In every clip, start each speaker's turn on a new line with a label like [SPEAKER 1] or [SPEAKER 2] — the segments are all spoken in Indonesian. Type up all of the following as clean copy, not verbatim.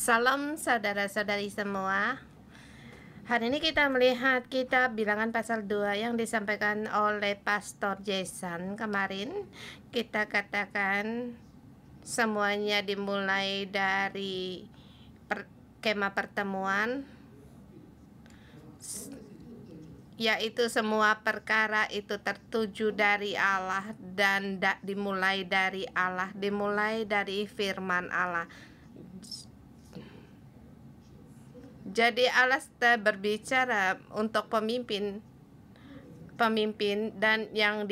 [SPEAKER 1] Salam saudara-saudari semua. Hari ini kita melihat kitab Bilangan pasal 2 yang disampaikan oleh Pastor Jason kemarin. Kita katakan semuanya dimulai dari kemah pertemuan, yaitu semua perkara itu tertuju dari Allah dan dimulai dari Allah, dimulai dari firman Allah. Jadi Allah berbicara untuk pemimpin dan yang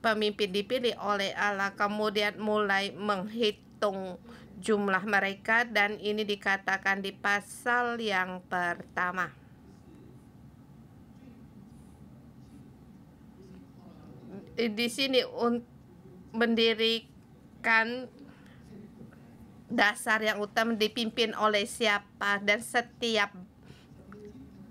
[SPEAKER 1] pemimpin dipilih oleh Allah, kemudian mulai menghitung jumlah mereka, dan ini dikatakan di pasal yang pertama. Di sini mendirikan dasar yang utama dipimpin oleh siapa, dan setiap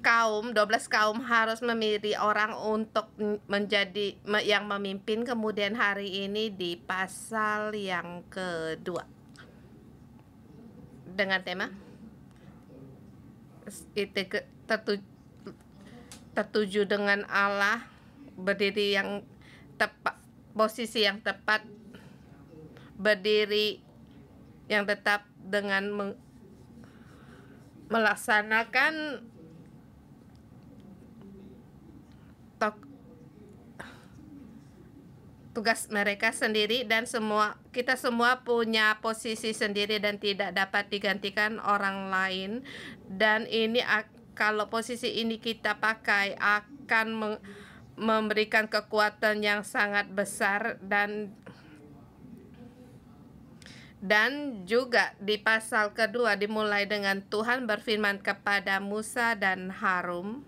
[SPEAKER 1] kaum, 12 kaum harus memilih orang untuk menjadi yang memimpin. Kemudian hari ini di pasal yang kedua dengan tema tertuju dengan Allah, berdiri yang tepat, posisi yang tepat, berdiri yang tetap dengan melaksanakan tugas mereka sendiri, dan kita semua punya posisi sendiri dan tidak dapat digantikan orang lain. Dan ini kalau posisi ini kita pakai akan memberikan kekuatan yang sangat besar. Dan juga di pasal kedua dimulai dengan Tuhan berfirman kepada Musa dan Harun.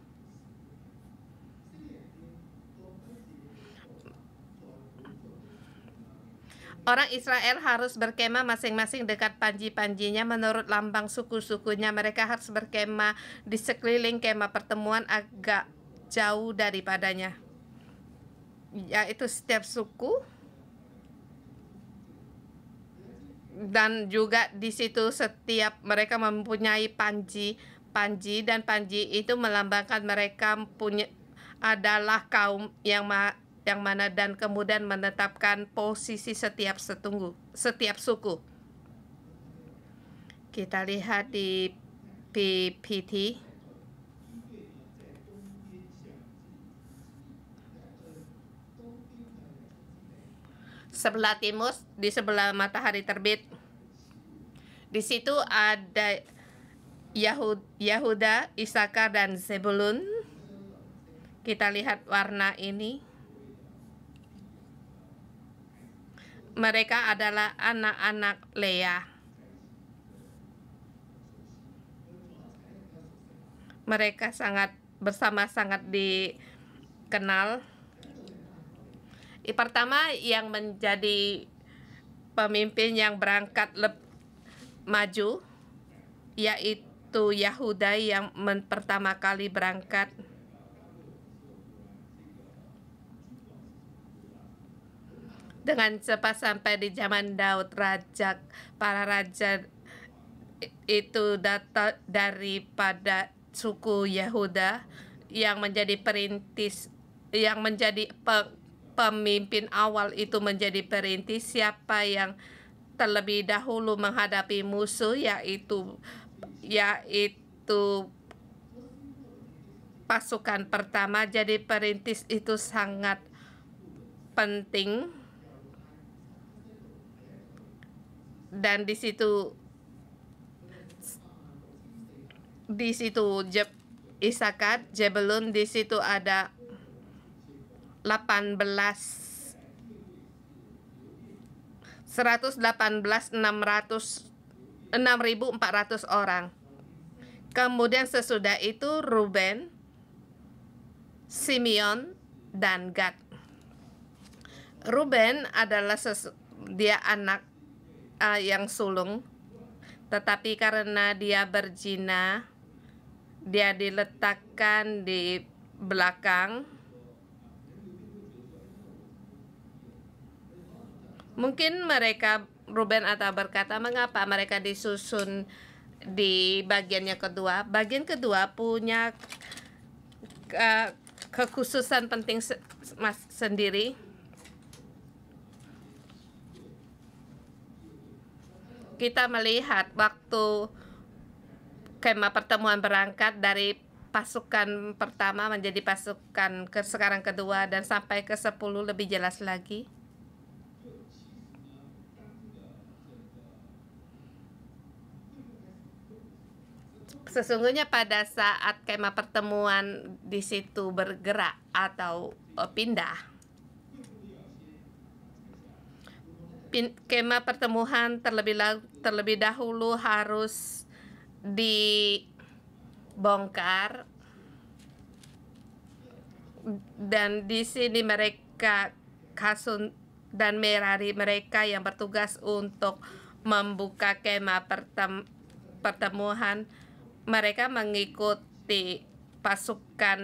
[SPEAKER 1] Orang Israel harus berkemah masing-masing dekat panji-panjinya menurut lambang suku-sukunya. Mereka harus berkemah di sekeliling kemah pertemuan agak jauh daripadanya, yaitu setiap suku. Dan juga di situ setiap mereka mempunyai panji, dan panji itu melambangkan mereka adalah kaum yang mana, dan kemudian menetapkan posisi setiap suku. Kita lihat di PPT. Sebelah timur, di sebelah matahari terbit, di situ ada Yahuda, Isakar, dan Zebulun. Kita lihat warna ini. Mereka adalah anak-anak Lea. Mereka sangat dikenal. Pertama, yang menjadi pemimpin yang berangkat maju, yaitu Yahuda yang pertama kali berangkat. Dengan cepat sampai di zaman Daud, para raja itu datang daripada suku Yahuda, yang menjadi perintis, yang menjadi pemimpin awal itu menjadi perintis. Siapa yang terlebih dahulu menghadapi musuh, yaitu pasukan pertama. Jadi perintis itu sangat penting. Dan di situ Isakar, Zebulun, di situ ada 6.400 orang. Kemudian sesudah itu Ruben, Simeon, dan Gad. Ruben adalah dia anak yang sulung, tetapi karena dia berzina, dia diletakkan di belakang. Mungkin mereka Ruben atau berkata, mengapa mereka disusun di bagiannya kedua. Bagian kedua punya kekhususan penting sendiri. Kita melihat waktu kemah pertemuan berangkat dari pasukan pertama menjadi pasukan sekarang kedua dan sampai ke 10 lebih jelas lagi. Sesungguhnya pada saat kemah pertemuan di situ bergerak atau pindah, kemah pertemuan terlebih dahulu harus dibongkar, dan di sini mereka Kasun dan Merari, mereka yang bertugas untuk membuka kemah pertemuan, mereka mengikuti pasukan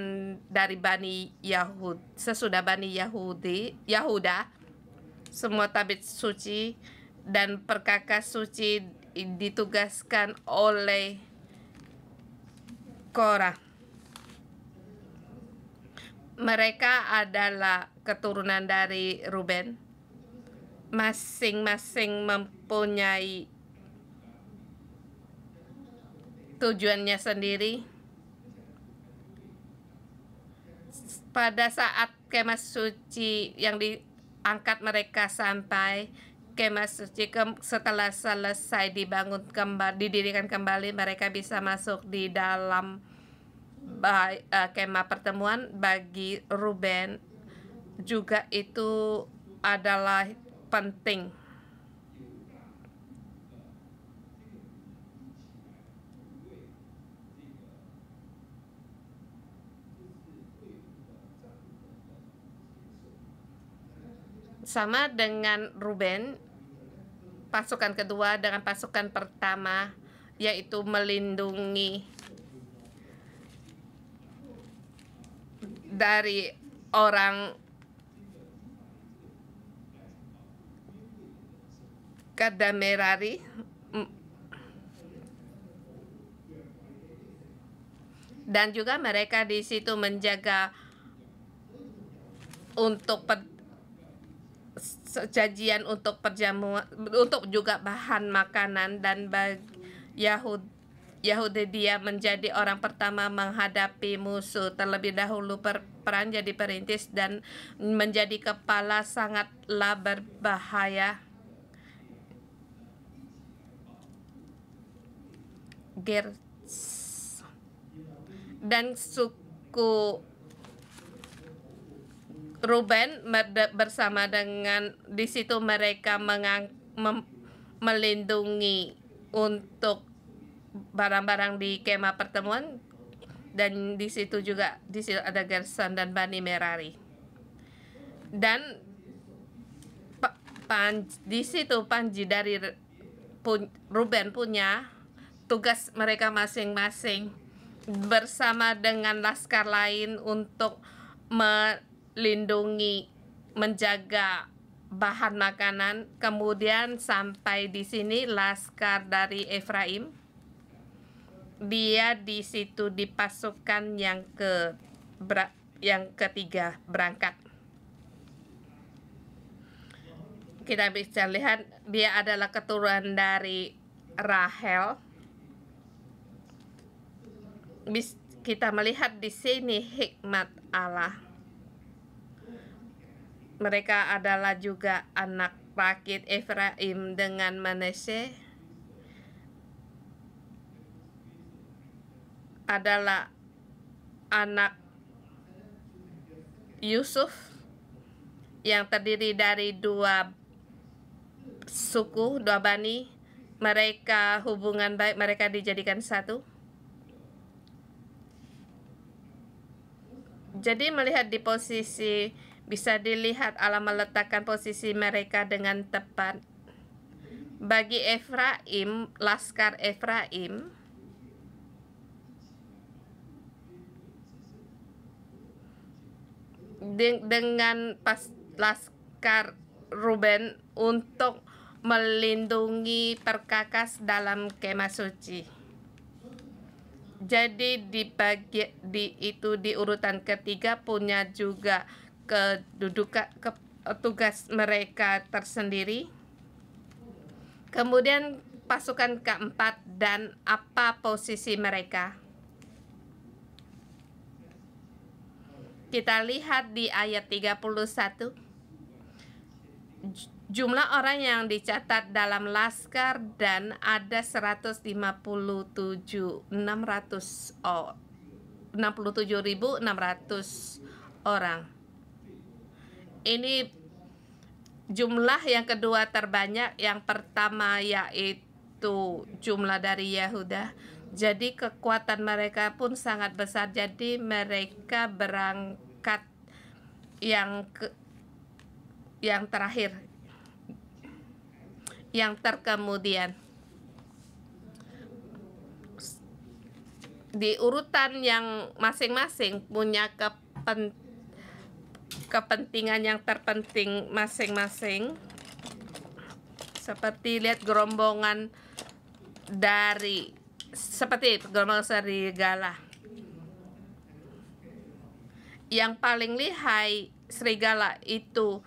[SPEAKER 1] dari Bani Yahud. Sesudah Bani Yahuda, semua tabit suci dan perkakas suci ditugaskan oleh Korah. Mereka adalah keturunan dari Ruben. Masing-masing mempunyai tujuannya sendiri. Pada saat kemah suci yang diangkat mereka sampai kemah suci, setelah selesai didirikan kembali, mereka bisa masuk di dalam kemah pertemuan. Bagi Ruben juga itu adalah penting. Sama dengan Ruben, pasukan kedua dengan pasukan pertama, yaitu melindungi dari orang Merari, dan juga mereka di situ menjaga untuk sajian untuk perjamuan, untuk juga bahan makanan. Dan Yahudi dia menjadi orang pertama menghadapi musuh. Terlebih dahulu peran jadi perintis dan menjadi kepala sangatlah berbahaya. Dan suku Ruben bersama dengan di situ mereka melindungi untuk barang-barang di kemah pertemuan, dan di situ ada Gerson dan Bani Merari. Dan di situ Panji dari Ruben punya tugas mereka masing-masing bersama dengan laskar lain untuk melindungi, menjaga bahan makanan. Kemudian sampai di sini laskar dari Efraim, dia di situ di pasukan yang ketiga berangkat. Kita bisa lihat dia adalah keturunan dari Rahel. Kita melihat di sini hikmat Allah. Mereka adalah juga anak rakit Efraim dengan Manasye, adalah anak Yusuf yang terdiri dari dua suku, dua bani. Mereka hubungan baik, mereka dijadikan satu. Jadi melihat di posisi, bisa dilihat Allah meletakkan posisi mereka dengan tepat. Bagi Efraim, laskar Efraim, dengan laskar Ruben untuk melindungi perkakas dalam kemah suci. Jadi di urutan ketiga punya juga kedudukan tugas mereka tersendiri. Kemudian pasukan keempat dan apa posisi mereka. Kita lihat di ayat 31. Jumlah orang yang dicatat dalam laskar dan ada 67.600 orang. Ini jumlah yang kedua terbanyak. Yang pertama yaitu jumlah dari Yehuda. Jadi kekuatan mereka pun sangat besar. Jadi mereka berangkat yang terakhir, yang terkemudian. Di urutan yang masing-masing punya kepentingan yang terpenting masing-masing. Seperti lihat gerombongan seperti gerombongan serigala. Yang paling lihai serigala itu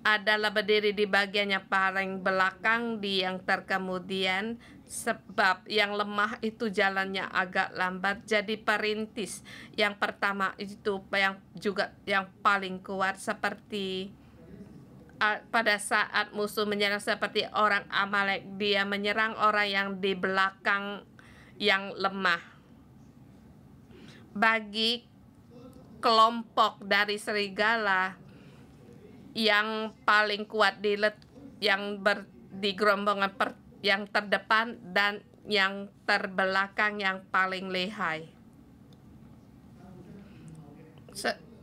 [SPEAKER 1] adalah berdiri di bagian yang paling belakang di yang terkemudian, sebab yang lemah itu jalannya agak lambat. Jadi perintis yang pertama itu yang paling kuat, seperti pada saat musuh menyerang seperti orang Amalek, dia menyerang orang yang di belakang yang lemah. Bagi kelompok dari serigala, yang paling kuat di gerombongan yang terdepan dan yang terbelakang yang paling lihai.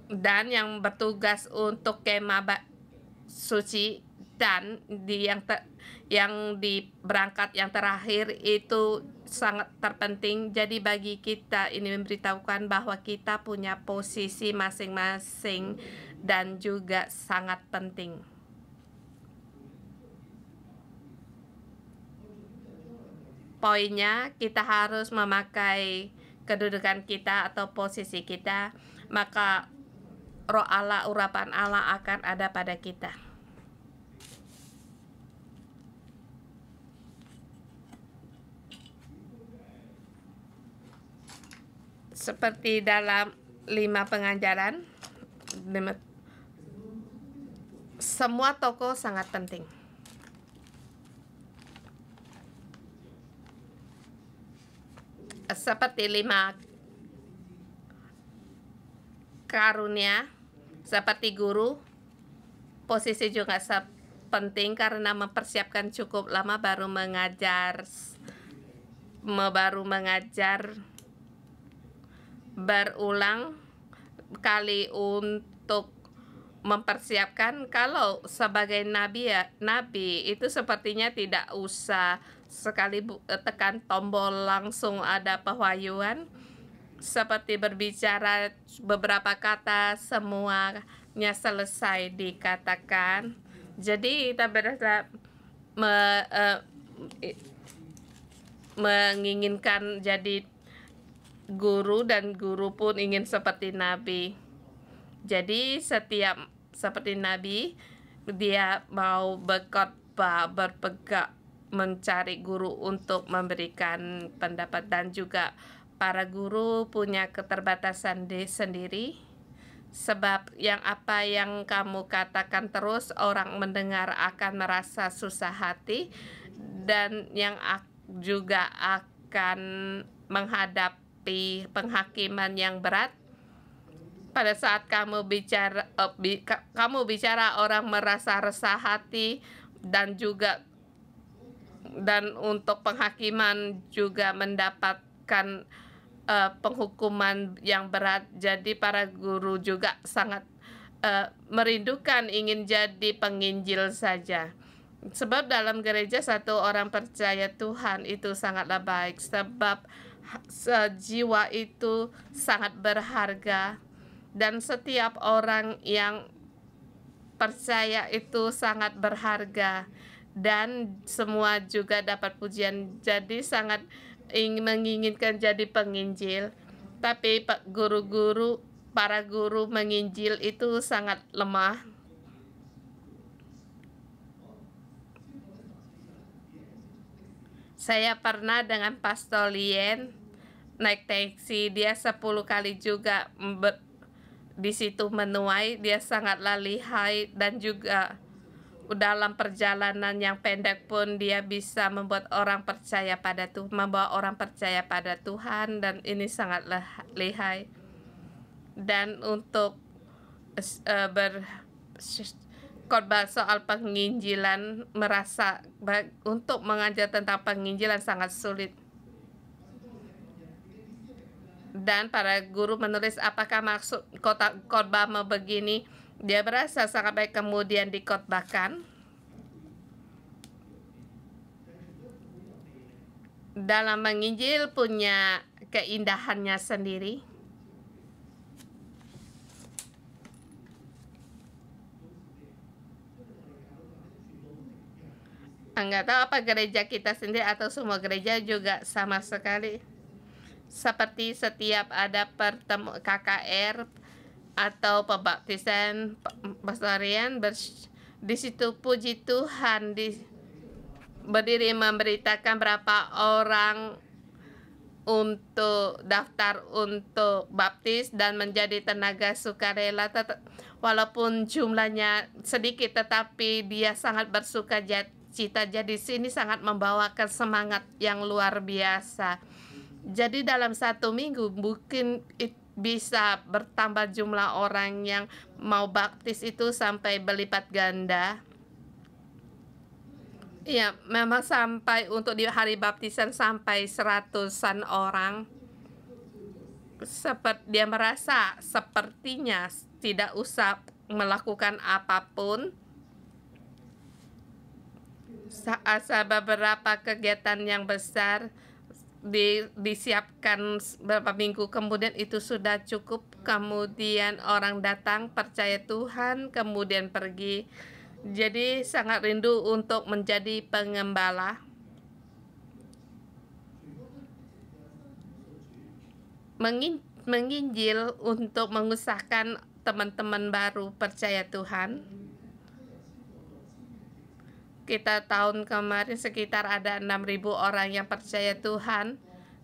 [SPEAKER 1] Dan yang bertugas untuk kemah suci dan yang di berangkat yang terakhir itu sangat terpenting. Jadi bagi kita ini memberitahukan bahwa kita punya posisi masing-masing dan juga sangat penting. Poinnya, kita harus memakai kedudukan kita atau posisi kita, maka Roh Allah, urapan Allah akan ada pada kita. Seperti dalam 5 pengajaran, semua tokoh sangat penting. Seperti 5 karunia, seperti guru, posisi juga penting karena mempersiapkan cukup lama baru mengajar berulang kali untuk mempersiapkan. Kalau sebagai nabi itu sepertinya tidak usah sekali tekan tombol langsung ada pewahyuan, seperti berbicara beberapa kata semuanya selesai dikatakan. Jadi kita berasa menginginkan jadi guru, dan guru pun ingin seperti nabi. Jadi setiap seperti nabi, dia mau berkhotbah, berpegang, mencari guru untuk memberikan pendapat, dan juga para guru punya keterbatasan sendiri, sebab apa yang kamu katakan terus orang mendengar akan merasa susah hati, dan yang juga akan menghadapi penghakiman yang berat. Pada saat kamu bicara orang merasa resah hati, dan untuk penghakiman juga mendapatkan penghukuman yang berat. Jadi para guru juga sangat merindukan ingin jadi penginjil saja. Sebab dalam gereja satu orang percaya Tuhan itu sangatlah baik, sebab jiwa itu sangat berharga, dan setiap orang yang percaya itu sangat berharga, dan semua juga dapat pujian. Jadi sangat menginginkan jadi penginjil, tapi para guru menginjil itu sangat lemah. Saya pernah dengan Pastor Lien naik taksi, dia 10 kali juga di situ menuai. Dia sangatlah lihai, dan juga dalam perjalanan yang pendek pun dia bisa membuat orang percaya pada Tuhan, membawa orang percaya pada Tuhan, dan ini sangatlah lihai. Dan untuk khotbah soal penginjilan, untuk mengajar tentang penginjilan sangat sulit. Dan para guru menulis apakah maksud khotbah begini. Dia berasa sangat baik, kemudian dikhotbahkan. Dalam menginjil punya keindahannya sendiri. Enggak tahu apa gereja kita sendiri atau semua gereja juga sama sekali. Seperti setiap ada KKR atau pembaptisan pastorian, di situ puji Tuhan berdiri memberitakan berapa orang untuk daftar untuk baptis dan menjadi tenaga sukarela. Walaupun jumlahnya sedikit, tetapi dia sangat bersukacita. Jadi sini sangat membawakan semangat yang luar biasa. Jadi dalam 1 minggu mungkin bisa bertambah jumlah orang yang mau baptis itu sampai berlipat ganda. Ya, memang sampai untuk di hari baptisan sampai 100-an orang. Dia merasa sepertinya tidak usah melakukan apapun. Saat beberapa kegiatan yang besar disiapkan beberapa minggu kemudian itu sudah cukup. Kemudian orang datang percaya Tuhan, kemudian pergi. Jadi sangat rindu untuk menjadi pengembala. Menginjil untuk mengusahakan teman-teman baru percaya Tuhan. Kita tahun kemarin sekitar ada 6.000 orang yang percaya Tuhan.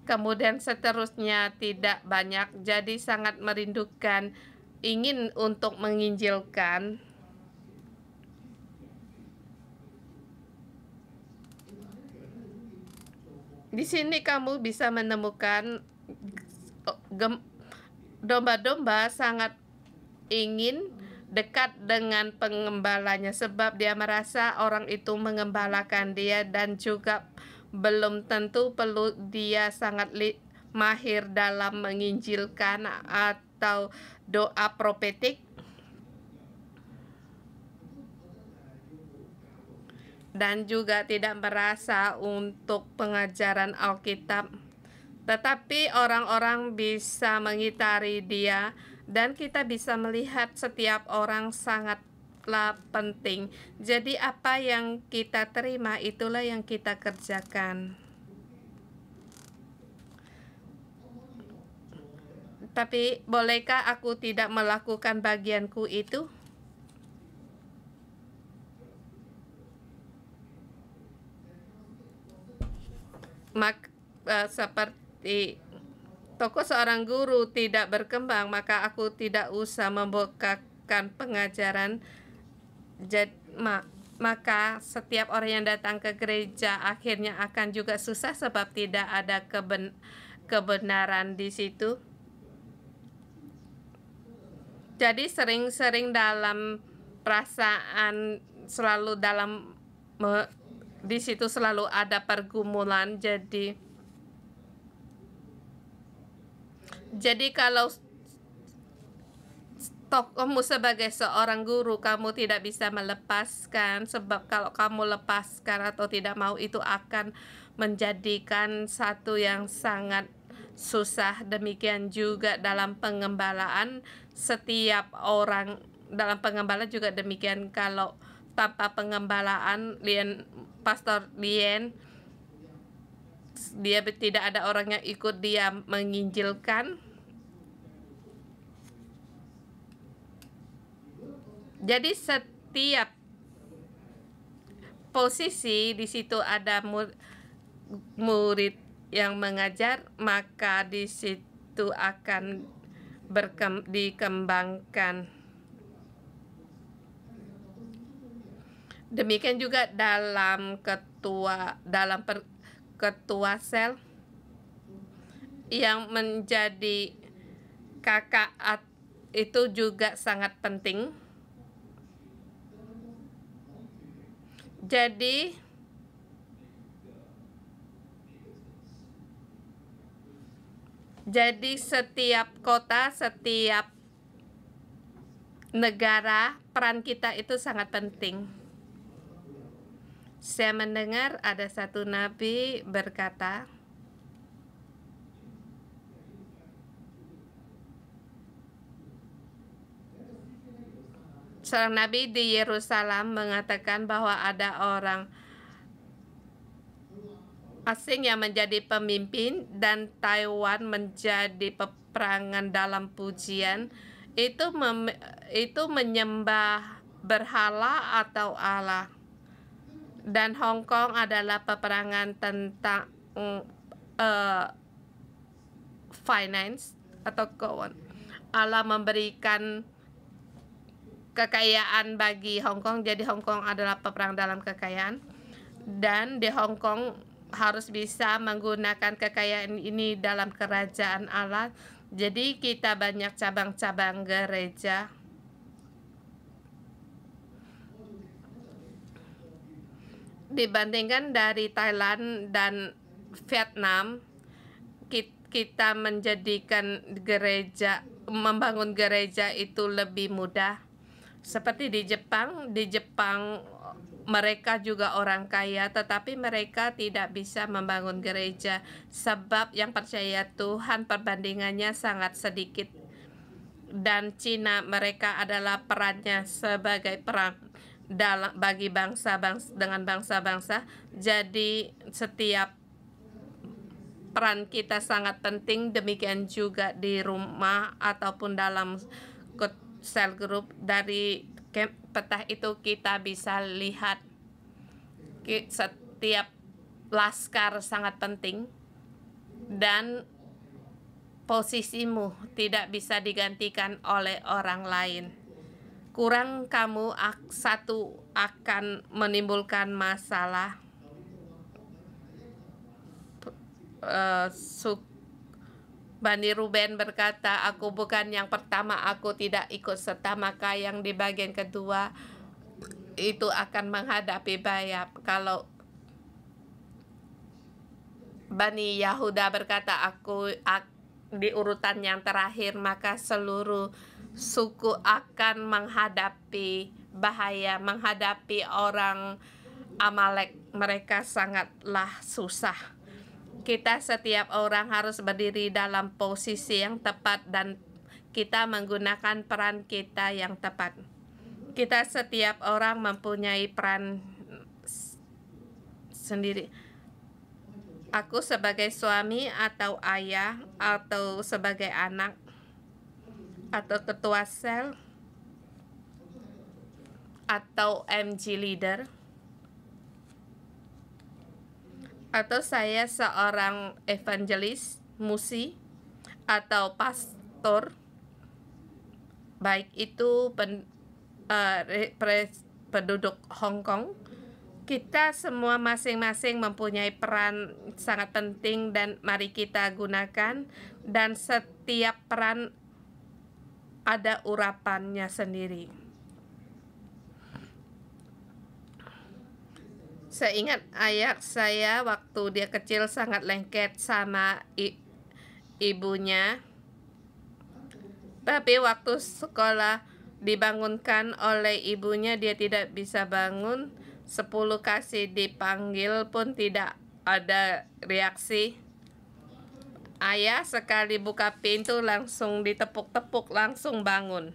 [SPEAKER 1] Kemudian seterusnya tidak banyak. Jadi sangat merindukan, ingin untuk menginjilkan. Di sini kamu bisa menemukan domba-domba sangat ingin dekat dengan pengembalanya, sebab dia merasa orang itu mengembalakan dia, dan juga belum tentu perlu dia sangat mahir dalam menginjilkan atau doa profetik. Dan juga tidak merasa untuk pengajaran Alkitab. Tetapi orang-orang bisa mengitari dia, dan kita bisa melihat setiap orang sangatlah penting. Jadi apa yang kita terima itulah yang kita kerjakan. Tapi bolehkah aku tidak melakukan bagianku itu? Seperti toko seorang guru tidak berkembang, maka aku tidak usah membukakan pengajaran. Maka setiap orang yang datang ke gereja akhirnya akan juga susah, sebab tidak ada kebenaran di situ. Jadi sering-sering dalam perasaan, selalu dalam di situ selalu ada pergumulan. Jadi kalau kamu sebagai seorang guru, kamu tidak bisa melepaskan, sebab kalau kamu lepaskan atau tidak mau, itu akan menjadikan satu yang sangat susah. Demikian juga dalam pengembalaan, setiap orang dalam pengembalaan juga demikian. Kalau tanpa pengembalaan, Pastor Lien tidak ada orang yang ikut dia menginjilkan. Jadi setiap posisi di situ ada murid yang mengajar, maka di situ akan dikembangkan. Demikian juga dalam ketua sel yang menjadi kakak itu juga sangat penting. Jadi setiap kota, setiap negara, peran kita itu sangat penting. Saya mendengar ada satu nabi berkata, seorang nabi di Yerusalem mengatakan bahwa ada orang asing yang menjadi pemimpin dan Taiwan menjadi peperangan dalam pujian. Itu menyembah berhala atau Allah. Dan Hong Kong adalah peperangan tentang finance atau keuangan. Allah memberikan kekayaan bagi Hong Kong, jadi Hong Kong adalah peperang dalam kekayaan. Dan di Hong Kong harus bisa menggunakan kekayaan ini dalam kerajaan Allah. Jadi kita banyak cabang-cabang gereja. Dibandingkan dari Thailand dan Vietnam, kita membangun gereja itu lebih mudah. Seperti di Jepang mereka juga orang kaya, tetapi mereka tidak bisa membangun gereja sebab yang percaya Tuhan perbandingannya sangat sedikit. Dan Cina, mereka adalah perannya sebagai perang bagi bangsa-bangsa dengan bangsa-bangsa. Jadi setiap peran kita sangat penting. Demikian juga di rumah ataupun dalam sel group. Dari peta itu kita bisa lihat setiap laskar sangat penting dan posisimu tidak bisa digantikan oleh orang lain. Kurang kamu satu akan menimbulkan masalah. Bani Ruben berkata, aku bukan yang pertama, aku tidak ikut serta, maka yang di bagian kedua itu akan menghadapi bahaya. Kalau Bani Yahuda berkata, aku di urutan yang terakhir, maka seluruh suku akan menghadapi bahaya, menghadapi orang Amalek. Mereka sangatlah susah. Kita setiap orang harus berdiri dalam posisi yang tepat dan kita menggunakan peran kita yang tepat. Kita setiap orang mempunyai peran sendiri. Aku sebagai suami atau ayah atau sebagai anak atau ketua sel atau MG leader, atau saya seorang evangelis, musi atau pastor, baik itu penduduk Hong Kong, kita semua masing-masing mempunyai peran sangat penting dan mari kita gunakan, dan setiap peran ada urapannya sendiri. Saya ingat ayah saya waktu dia kecil sangat lengket sama ibunya. Tapi waktu sekolah dibangunkan oleh ibunya, dia tidak bisa bangun. 10 kali dipanggil pun tidak ada reaksi. Ayah sekali buka pintu langsung ditepuk-tepuk, langsung bangun.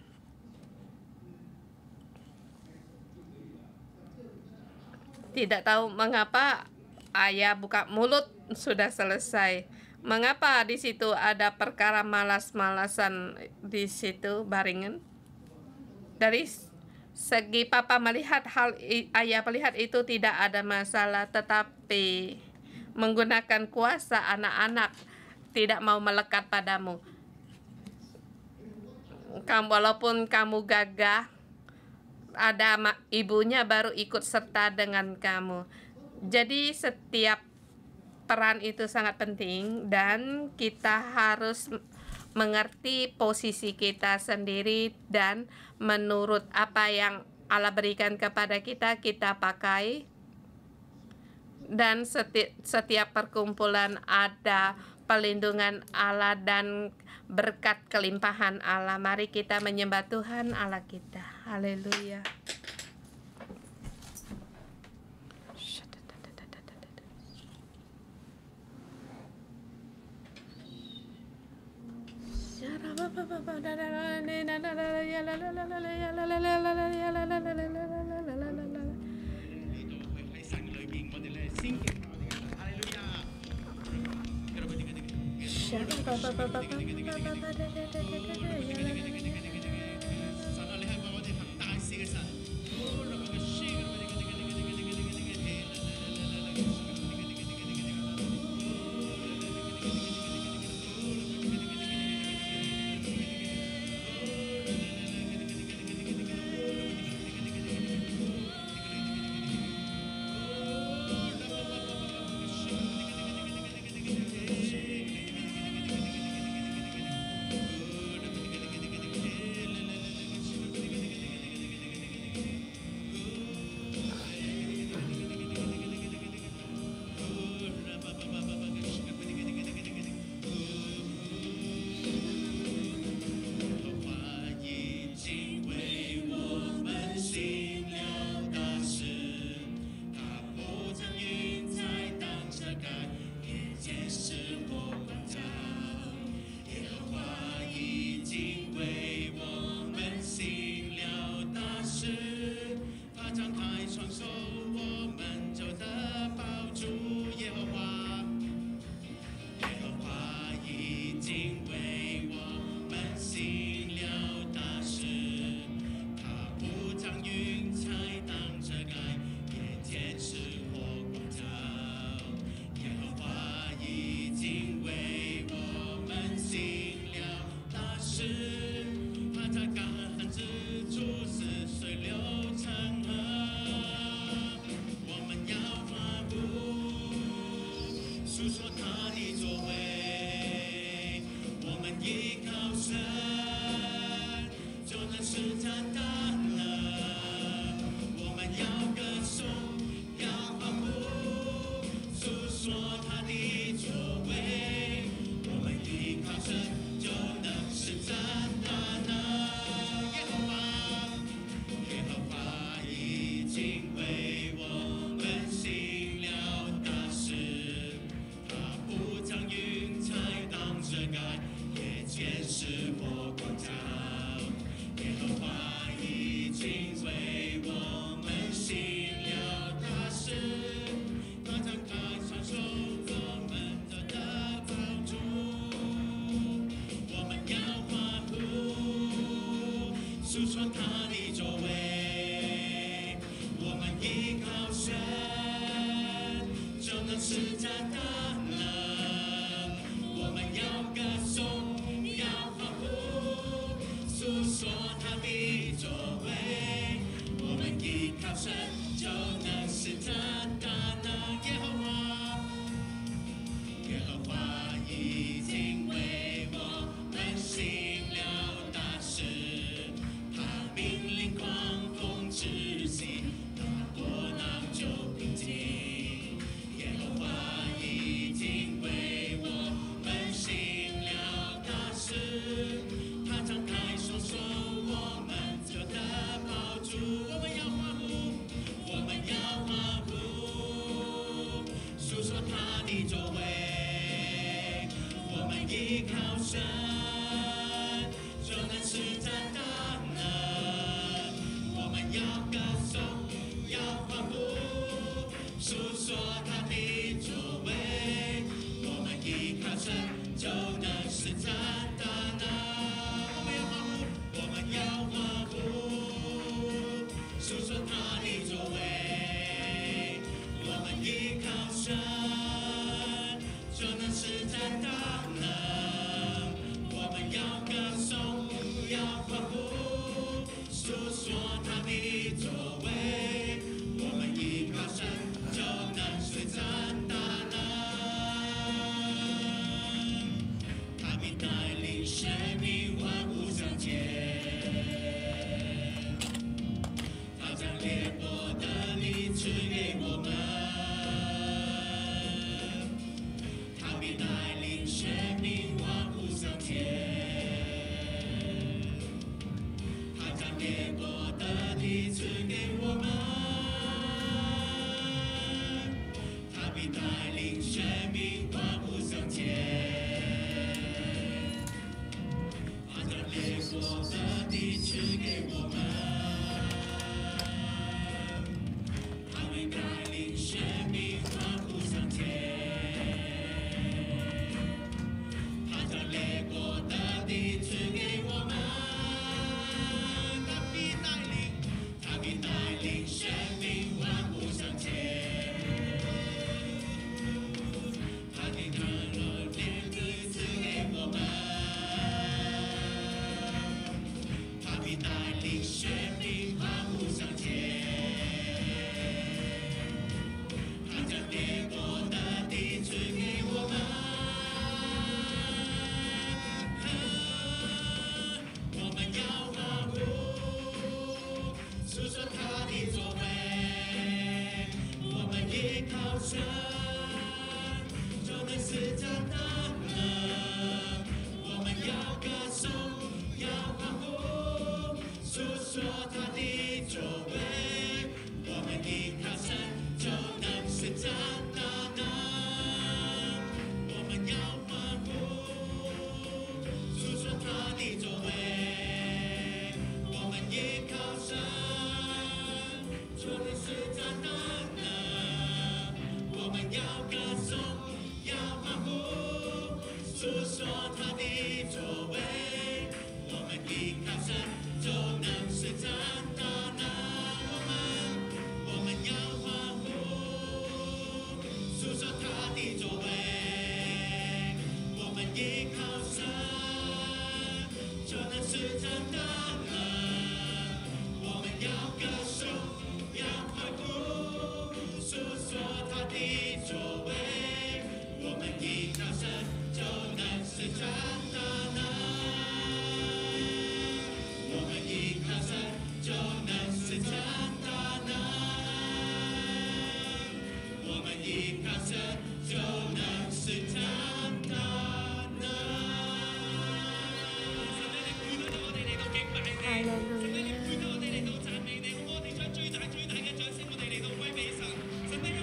[SPEAKER 1] Tidak tahu mengapa ayah buka mulut sudah selesai. Mengapa di situ ada perkara malas-malasan di situ, Baringen? Dari segi papa melihat ayah melihat itu tidak ada masalah, tetapi menggunakan kuasa anak-anak tidak mau melekat padamu. Walaupun kamu gagah, ada ibunya baru ikut serta dengan kamu. Jadi setiap peran itu sangat penting dan kita harus mengerti posisi kita sendiri dan menurut apa yang Allah berikan kepada kita, kita pakai. Dan setiap perkumpulan ada pelindungan Allah dan berkat kelimpahan Allah. Mari kita menyembah Tuhan Allah kita. Haleluya.
[SPEAKER 2] 诉说他的作为，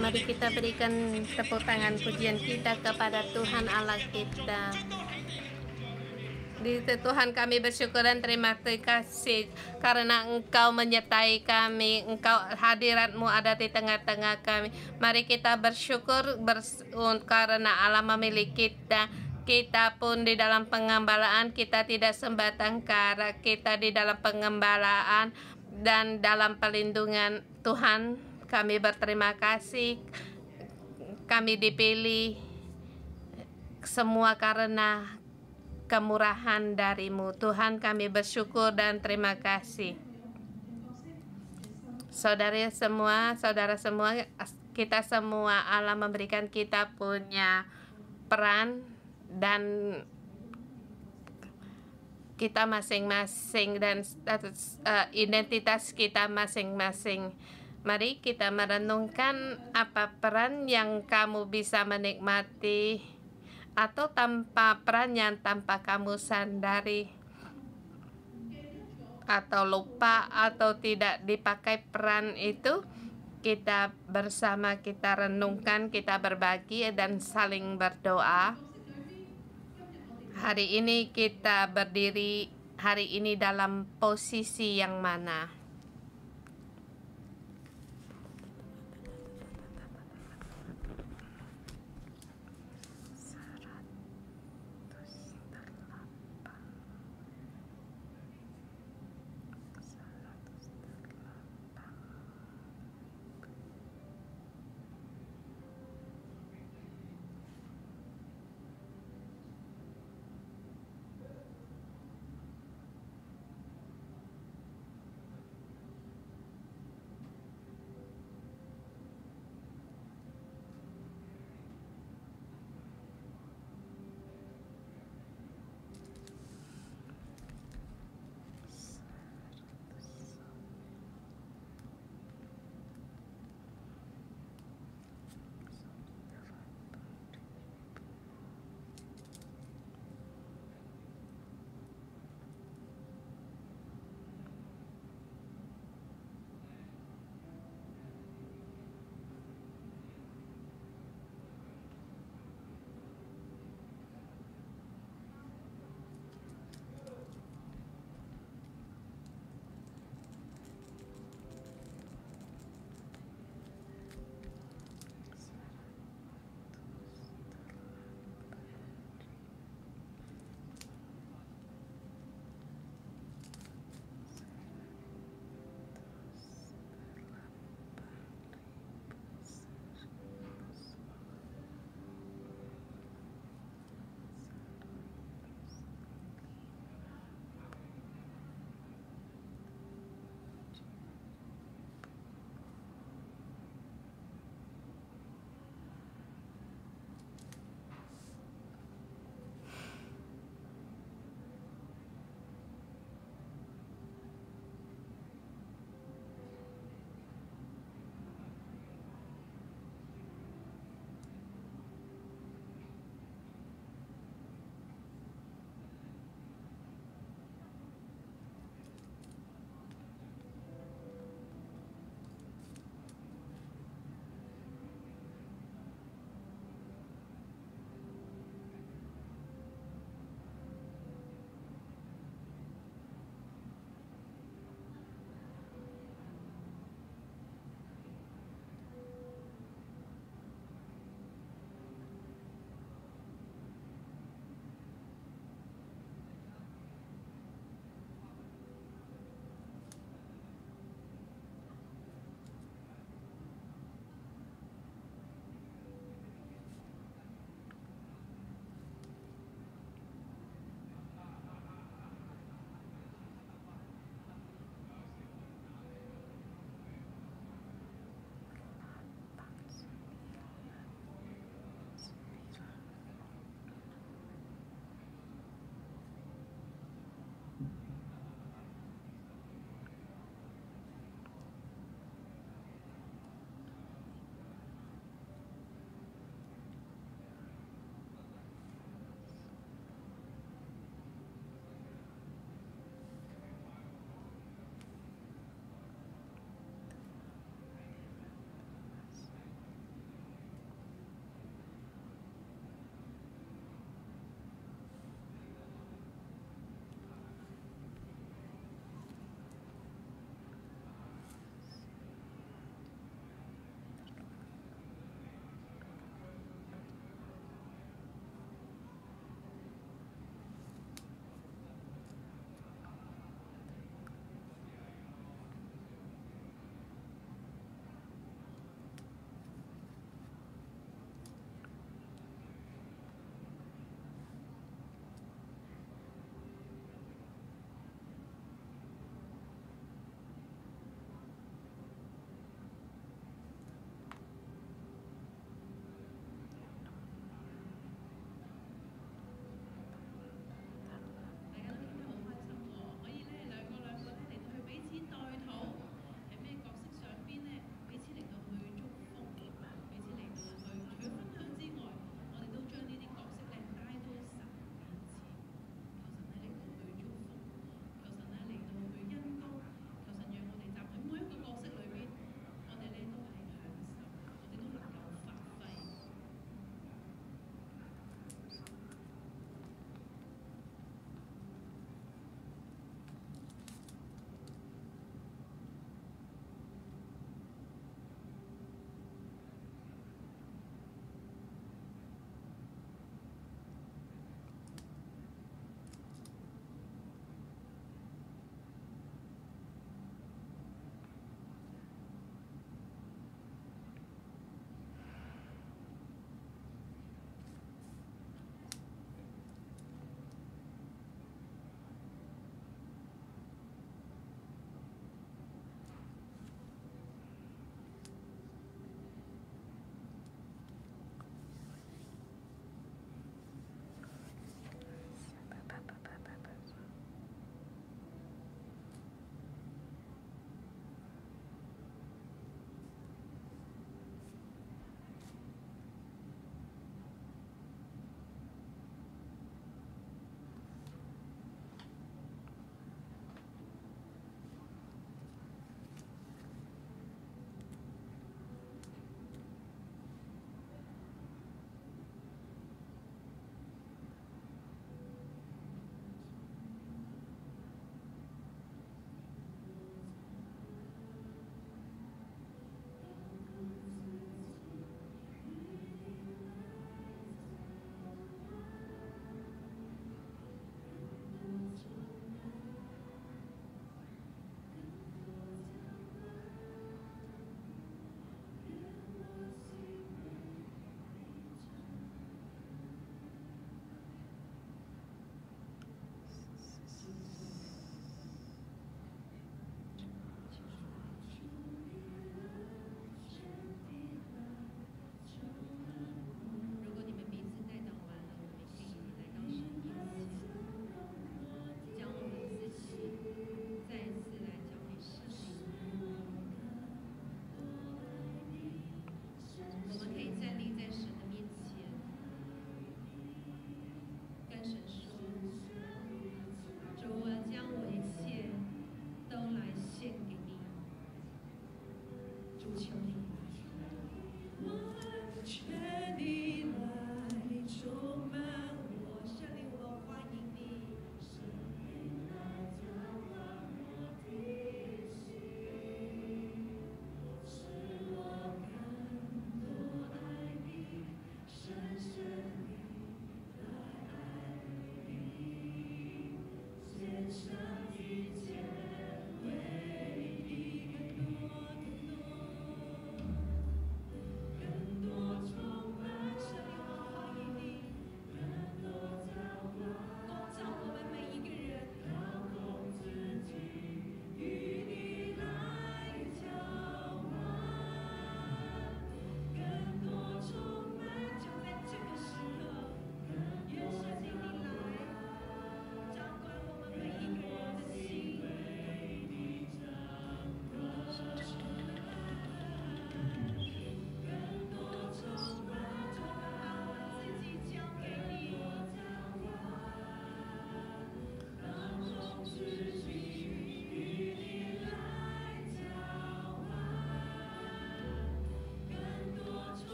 [SPEAKER 1] Mari kita berikan tepuk tangan pujian kita kepada Tuhan Allah kita. Di Tuhan kami bersyukur dan terima kasih karena Engkau menyertai kami, hadirat-Mu ada di tengah-tengah kami. Mari kita bersyukur karena Allah memiliki kita. Kita pun di dalam pengembalaan kita tidak sembatang kara, kita di dalam pengembalaan dan dalam perlindungan Tuhan. Kami berterima kasih, kami dipilih semua karena kemurahan dari-Mu. Tuhan, kami bersyukur dan terima kasih. Saudara semua, kita semua Allah memberikan kita punya peran dan kita masing-masing dan identitas kita masing-masing. Mari kita merenungkan apa peran yang kamu bisa menikmati atau tanpa peran yang tanpa kamu sadari atau lupa atau tidak dipakai peran itu. Kita bersama, kita renungkan, kita berbagi dan saling berdoa. Hari ini kita berdiri hari ini dalam posisi yang mana?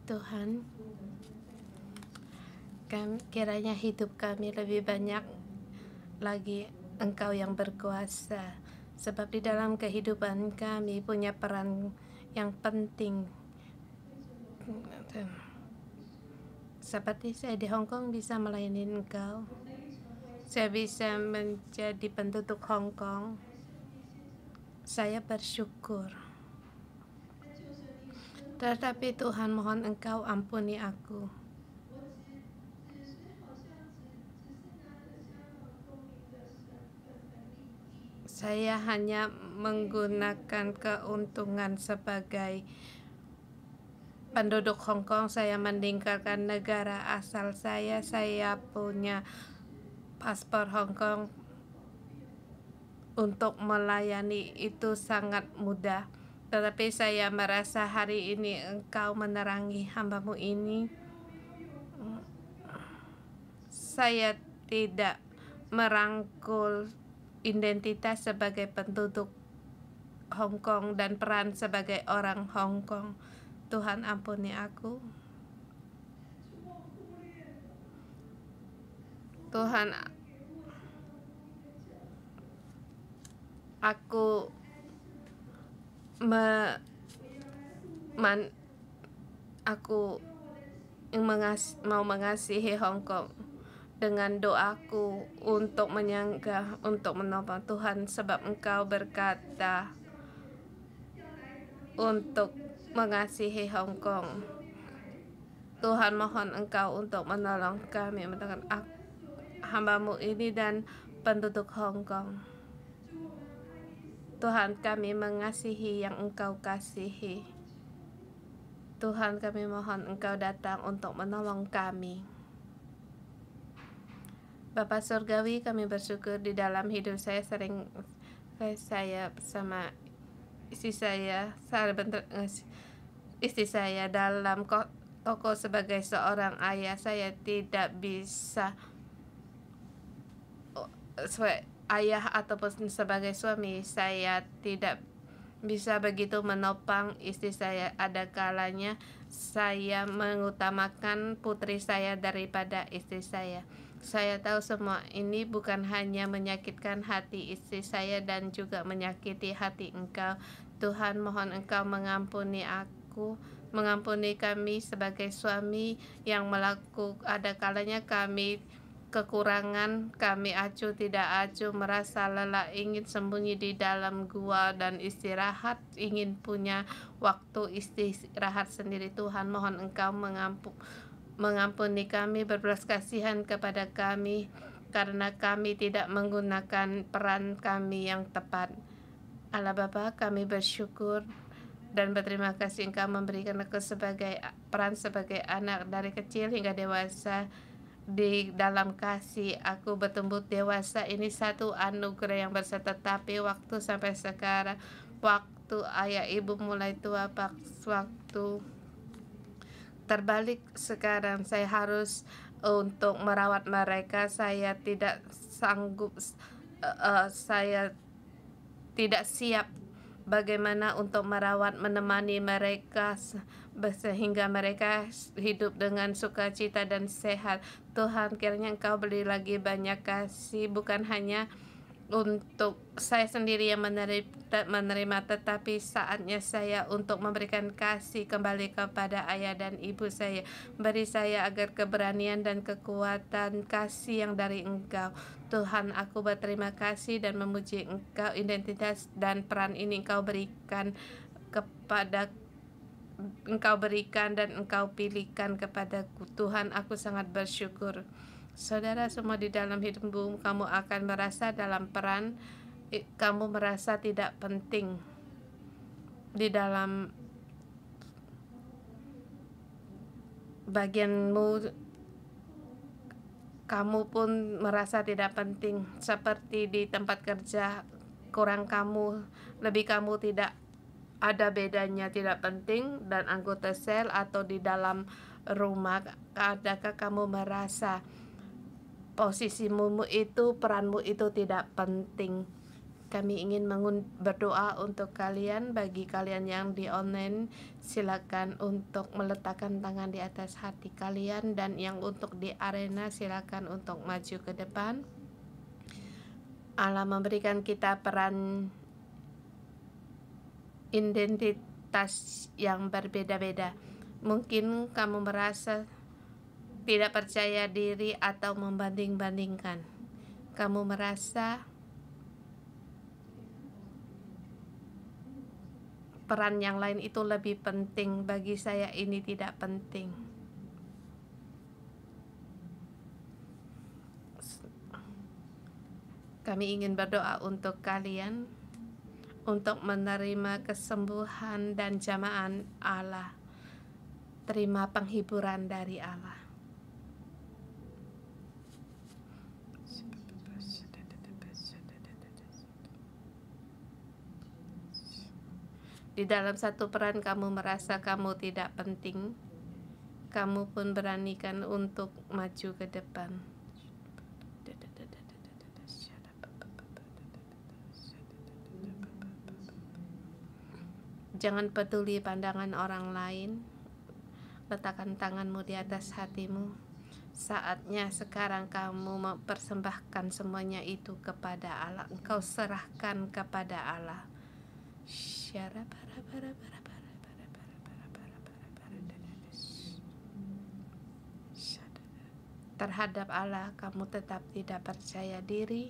[SPEAKER 1] Tuhan, kiranya hidup kami lebih banyak lagi Engkau yang berkuasa, sebab di dalam kehidupan kami punya peran yang penting. Seperti saya di Hong Kong bisa melayani Engkau, saya bisa menjadi penduduk Hong Kong. Saya bersyukur. Tetapi Tuhan, mohon Engkau ampuni aku. Saya hanya menggunakan keuntungan sebagai penduduk Hong Kong. Saya meninggalkan negara asal saya. Saya punya paspor Hong Kong. Untuk melayani itu sangat mudah. Tetapi saya merasa hari ini Engkau menerangi hamba-Mu ini. Saya tidak merangkul identitas sebagai penduduk Hong Kong dan peran sebagai orang Hong Kong. Tuhan, ampuni aku. Tuhan, aku mau mengasihi Hong Kong dengan doaku untuk menyanggah, untuk menopang Tuhan, sebab Engkau berkata untuk mengasihi Hong Kong. Tuhan, mohon Engkau untuk menolong kami, dengan hamba-Mu ini dan penduduk Hong Kong. Tuhan, kami mengasihi yang Engkau kasihi. Tuhan, kami mohon Engkau datang untuk menolong kami. Bapa Surgawi, kami bersyukur di dalam hidup saya sering saya bersama istri saya dalam toko sebagai seorang ayah. Saya tidak bisa ayah ataupun sebagai suami, saya tidak bisa begitu menopang istri saya. Ada kalanya saya mengutamakan putri saya daripada istri saya. Saya tahu semua ini bukan hanya menyakitkan hati istri saya dan juga menyakiti hati Engkau. Tuhan, mohon Engkau mengampuni aku, mengampuni kami sebagai suami yang ada kalanya kami kekurangan, kami acuh tidak acuh, merasa lelah, ingin sembunyi di dalam gua dan istirahat, ingin punya waktu istirahat sendiri. Tuhan, mohon Engkau mengampuni kami, berbelas kasihan kepada kami, karena kami tidak menggunakan peran kami yang tepat. Allah Bapa, kami bersyukur dan berterima kasih Engkau memberikan aku peran sebagai anak dari kecil hingga dewasa. Di dalam kasih aku bertumbuh dewasa, ini satu anugerah yang besar. Tetapi waktu sampai sekarang, waktu ayah ibu mulai tua, waktu terbalik sekarang, saya harus untuk merawat mereka. Saya tidak sanggup, saya tidak siap bagaimana untuk merawat, menemani mereka sehingga mereka hidup dengan sukacita dan sehat. Tuhan, kiranya Engkau beri lagi banyak kasih, bukan hanya untuk saya sendiri yang menerima, tetapi saatnya saya untuk memberikan kasih kembali kepada ayah dan ibu saya. Beri saya agar keberanian dan kekuatan kasih yang dari Engkau. Tuhan, aku berterima kasih dan memuji Engkau. Identitas dan peran ini Engkau berikan dan Engkau pilihkan kepadaku. Tuhan, aku sangat bersyukur. Saudara semua, di dalam hidupmu kamu akan merasa dalam peran, kamu merasa tidak penting di dalam bagianmu, kamu pun merasa tidak penting. Seperti di tempat kerja, lebih kamu tidak ada bedanya, tidak penting, dan anggota sel atau di dalam rumah, adakah kamu merasa posisimu itu, peranmu itu tidak penting? Kami ingin berdoa untuk kalian. Bagi kalian yang di online, silakan untuk meletakkan tangan di atas hati kalian, dan yang untuk di arena silakan untuk maju ke depan. Allah memberikan kita peran identitas yang berbeda-beda. Mungkin kamu merasa tidak percaya diri atau membanding-bandingkan. Kamu merasa peran yang lain itu lebih penting. Bagi saya ini tidak penting. Kami ingin berdoa untuk kalian untuk menerima kesembuhan dan jamaahan Allah. Terima penghiburan dari Allah. Di dalam satu peran kamu merasa kamu tidak penting, kamu pun beranikan untuk maju ke depan. Jangan peduli pandangan orang lain. Letakkan tanganmu di atas hatimu. Saatnya sekarang kamu mempersembahkan semuanya itu kepada Allah. Engkau serahkan kepada Allah. Terhadap Allah kamu tetap tidak percaya diri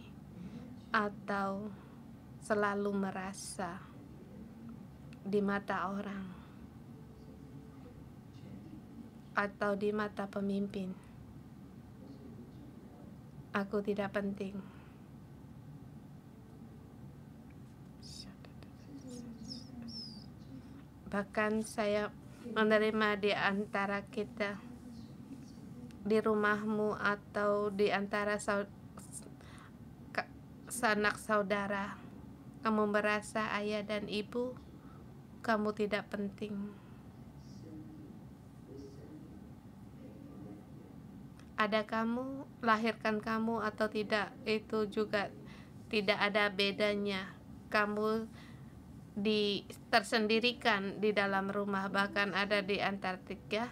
[SPEAKER 1] atau selalu merasa di mata orang atau di mata pemimpin aku tidak penting. Bahkan saya menerima di antara kita, di rumahmu atau di antara sanak saudara, kamu merasa ayah dan ibu kamu tidak penting. Ada kamu, lahirkan kamu atau tidak, itu juga tidak ada bedanya. Kamu tersendirikan di dalam rumah, bahkan ada di Antartika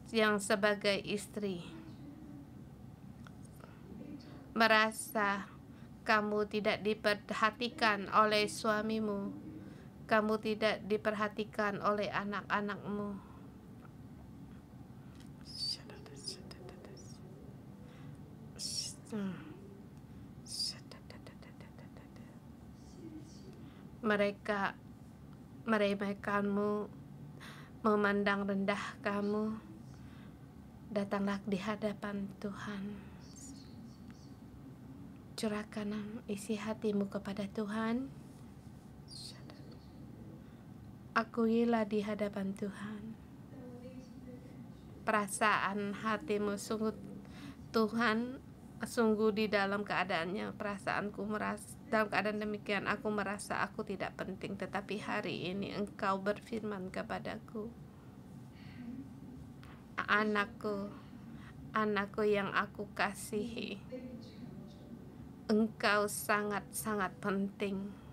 [SPEAKER 1] yang sebagai istri merasa kamu tidak diperhatikan oleh suamimu, kamu tidak diperhatikan oleh anak-anakmu. Mereka meremehkanmu, memandang rendah kamu. Datanglah di hadapan Tuhan. Curahkan isi hatimu kepada Tuhan. Akuilah di hadapan Tuhan. Perasaan hatimu sungguh Tuhan, sungguh di dalam keadaannya perasaanku merasa dalam keadaan demikian aku merasa aku tidak penting, tetapi hari ini Engkau berfirman kepadaku, anakku yang aku kasihi, Engkau sangat-sangat penting.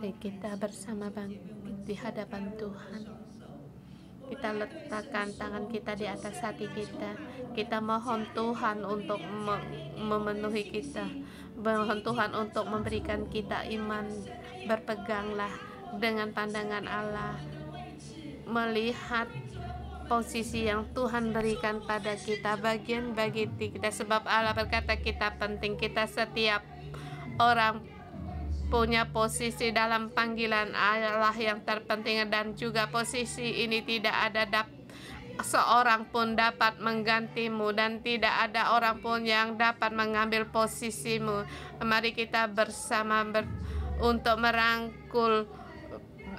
[SPEAKER 1] Mari kita bersama bangkit di hadapan Tuhan. Kita letakkan tangan kita di atas hati kita. Kita mohon Tuhan untuk memenuhi kita. Mohon Tuhan untuk memberikan kita iman. Berpeganglah dengan pandangan Allah. Melihat posisi yang Tuhan berikan pada kita, bagian bagi kita. Sebab Allah berkata kita penting. Kita setiap orang punya posisi dalam panggilan Allah yang terpenting, dan juga posisi ini tidak ada seorang pun dapat menggantimu dan tidak ada orang pun yang dapat mengambil posisimu. Mari kita bersama untuk merangkul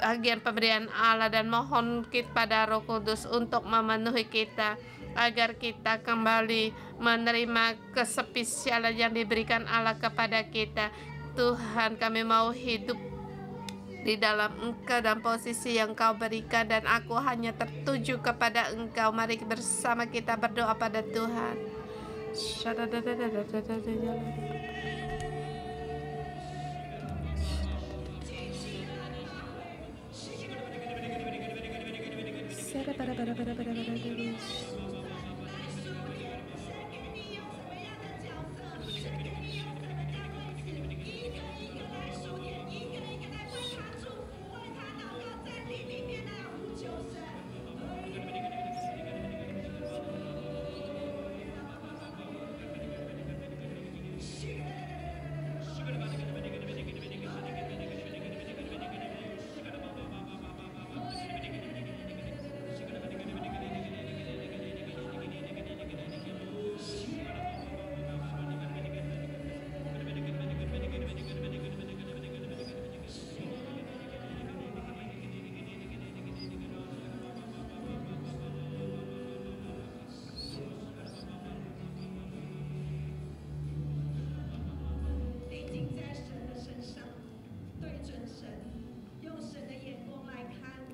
[SPEAKER 1] bagian pemberian Allah dan mohon kepada Roh Kudus untuk memenuhi kita agar kita kembali menerima kespesialan yang diberikan Allah kepada kita. Tuhan, kami mau hidup di dalam Engkau dan posisi yang Kau berikan, dan aku hanya tertuju kepada Engkau. Mari bersama kita berdoa pada Tuhan.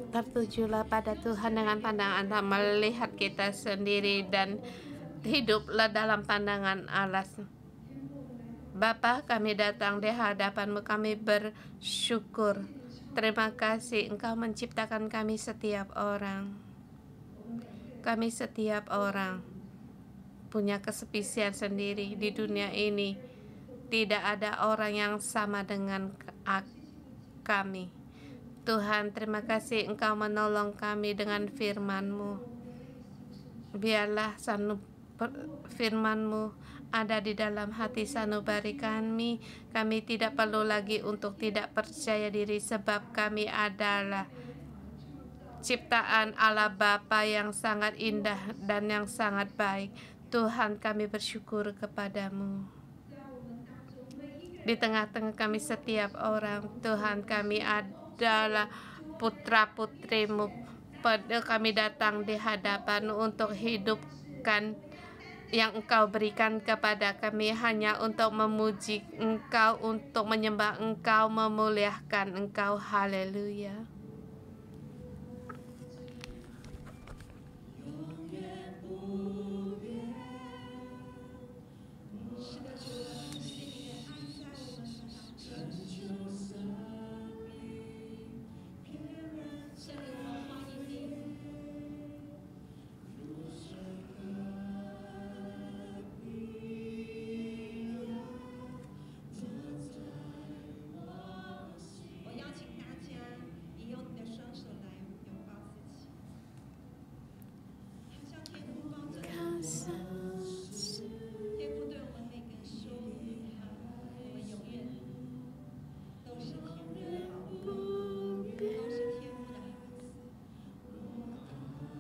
[SPEAKER 1] Tertujulah pada Tuhan dengan pandangan Allah, melihat kita sendiri dan hiduplah dalam pandangan Allah. Bapa, kami datang di hadapan-Mu, kami bersyukur. Terima kasih Engkau menciptakan kami setiap orang. Kami setiap orang punya kespesialan sendiri di dunia ini. Tidak ada orang yang sama dengan kami. Tuhan, terima kasih Engkau menolong kami dengan firman-Mu. Biarlah firman-Mu ada di dalam hati sanubari kami. Kami tidak perlu lagi untuk tidak percaya diri, sebab kami adalah ciptaan Allah Bapa yang sangat indah dan yang sangat baik. Tuhan, kami bersyukur kepadamu. Di tengah-tengah kami setiap orang, Tuhan, kami adalah putra-putrimu. Kami datang di hadapan untuk hidupkan yang Engkau berikan kepada kami hanya untuk memuji Engkau, untuk menyembah Engkau, memuliakan Engkau. Haleluya.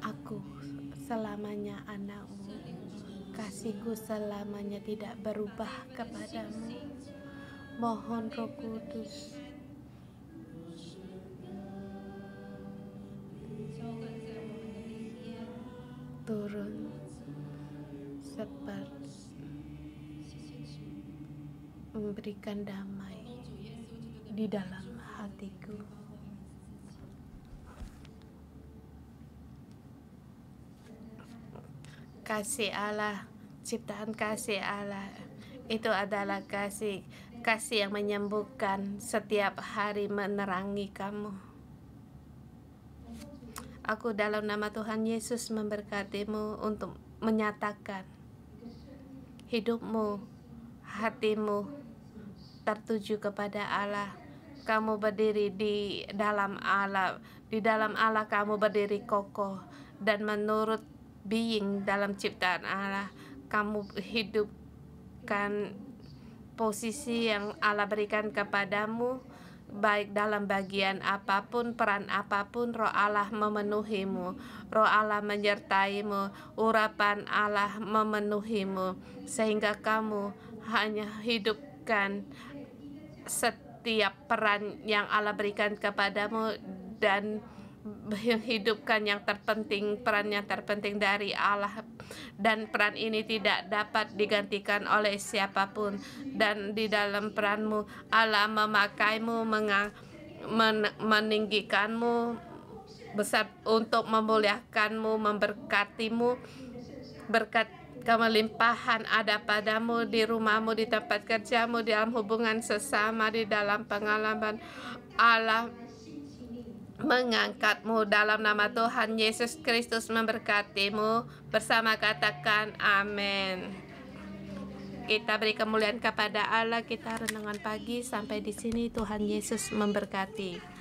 [SPEAKER 1] Aku selamanya anak-Mu, kasih-Ku selamanya tidak berubah kepadamu. Mohon Roh Kudus turun seperti memberikan damai di dalam hatiku. Kasih Allah, ciptaan kasih Allah itu adalah kasih yang menyembuhkan, setiap hari menerangi kamu. Aku dalam nama Tuhan Yesus memberkatimu untuk menyatakan hidupmu, hatimu tertuju kepada Allah. Kamu berdiri di dalam Allah. Di dalam Allah kamu berdiri kokoh, dan menurut being dalam ciptaan Allah, kamu hidupkan posisi yang Allah berikan kepadamu, baik dalam bagian apapun, peran apapun, Roh Allah memenuhimu, Roh Allah menyertaimu, urapan Allah memenuhimu, sehingga kamu hanya hidupkan setiap peran yang Allah berikan kepadamu dan menghidupkan yang terpenting, peran yang terpenting dari Allah, dan peran ini tidak dapat digantikan oleh siapapun. Dan di dalam peranmu Allah memakaimu, meninggikanmu, besar untuk memuliakanmu, memberkatimu. Berkat kemelimpahan ada padamu di rumahmu, di tempat kerjamu, di dalam hubungan sesama, di dalam pengalaman. Allah mengangkatmu dalam nama Tuhan Yesus Kristus, memberkatimu. Bersama katakan amin. Kita beri kemuliaan kepada Allah. Kita renungan pagi sampai di sini. Tuhan Yesus memberkati.